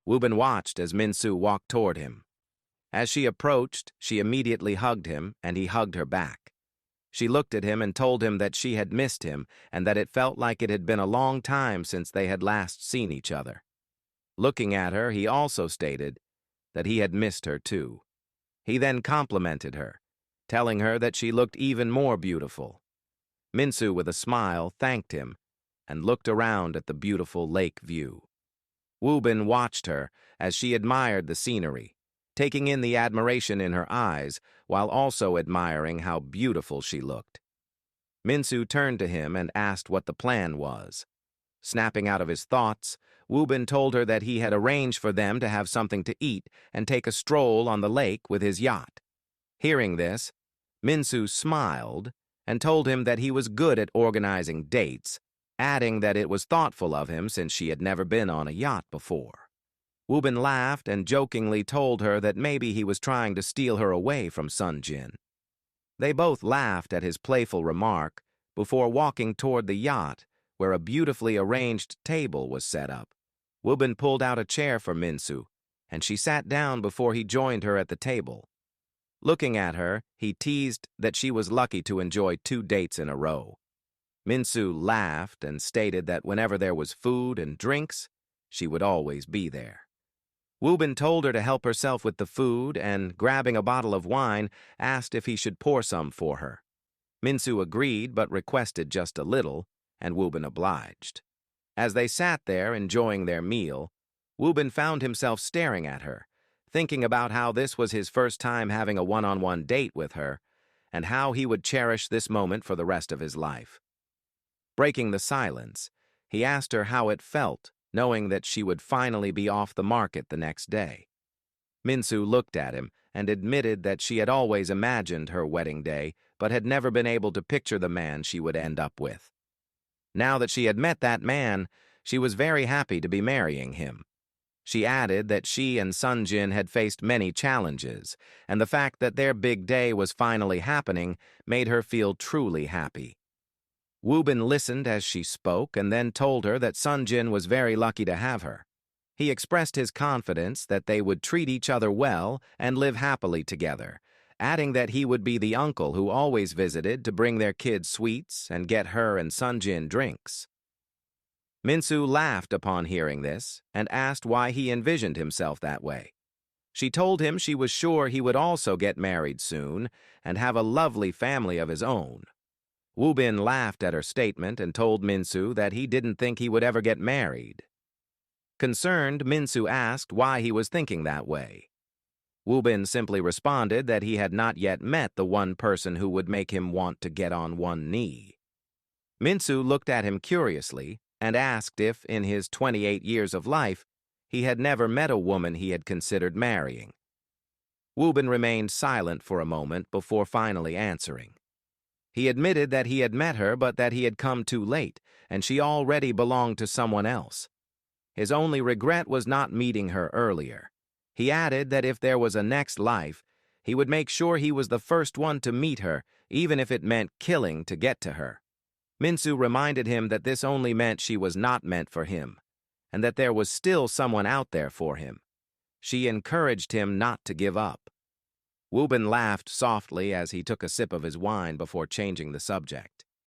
Woben watched as Minsu walked toward him. As she approached, she immediately hugged him, and he hugged her back. She looked at him and told him that she had missed him and that it felt like it had been a long time since they had last seen each other. Looking at her, he also stated that he had missed her too. He then complimented her, telling her that she looked even more beautiful. Minsu, with a smile, thanked him and looked around at the beautiful lake view. Woben watched her as she admired the scenery, taking in the admiration in her eyes while also admiring how beautiful she looked. Minsu turned to him and asked what the plan was. Snapping out of his thoughts, Woben told her that he had arranged for them to have something to eat and take a stroll on the lake with his yacht. Hearing this, Minsu smiled and told him that he was good at organizing dates, adding that it was thoughtful of him since she had never been on a yacht before. Woben laughed and jokingly told her that maybe he was trying to steal her away from Sunjin. They both laughed at his playful remark before walking toward the yacht, where a beautifully arranged table was set up. Woben pulled out a chair for Minsu, and she sat down before he joined her at the table. Looking at her, he teased that she was lucky to enjoy 2 dates in a row. Minsu laughed and stated that whenever there was food and drinks, she would always be there. Woben told her to help herself with the food and, grabbing a bottle of wine, asked if he should pour some for her. Minsu agreed but requested just a little, and Woben obliged. As they sat there enjoying their meal, Woben found himself staring at her, thinking about how this was his first time having a one-on-one date with her, and how he would cherish this moment for the rest of his life. Breaking the silence, he asked her how it felt, knowing that she would finally be off the market the next day. Minsu looked at him and admitted that she had always imagined her wedding day, but had never been able to picture the man she would end up with. Now that she had met that man, she was very happy to be marrying him. She added that she and Sunjin had faced many challenges, and the fact that their big day was finally happening made her feel truly happy. Woben listened as she spoke and then told her that Sunjin was very lucky to have her. He expressed his confidence that they would treat each other well and live happily together, adding that he would be the uncle who always visited to bring their kids sweets and get her and Sunjin drinks. Minsu laughed upon hearing this and asked why he envisioned himself that way. She told him she was sure he would also get married soon and have a lovely family of his own. Woben laughed at her statement and told Minsu that he didn't think he would ever get married. Concerned, Minsu asked why he was thinking that way. Woben simply responded that he had not yet met the one person who would make him want to get on one knee. Minsu looked at him curiously and asked if, in his 28 years of life, he had never met a woman he had considered marrying. Woben remained silent for a moment before finally answering. He admitted that he had met her but that he had come too late, and she already belonged to someone else. His only regret was not meeting her earlier. He added that if there was a next life, he would make sure he was the first one to meet her, even if it meant killing to get to her. Minsu reminded him that this only meant she was not meant for him, and that there was still someone out there for him. She encouraged him not to give up. Woben laughed softly as he took a sip of his wine before changing the subject.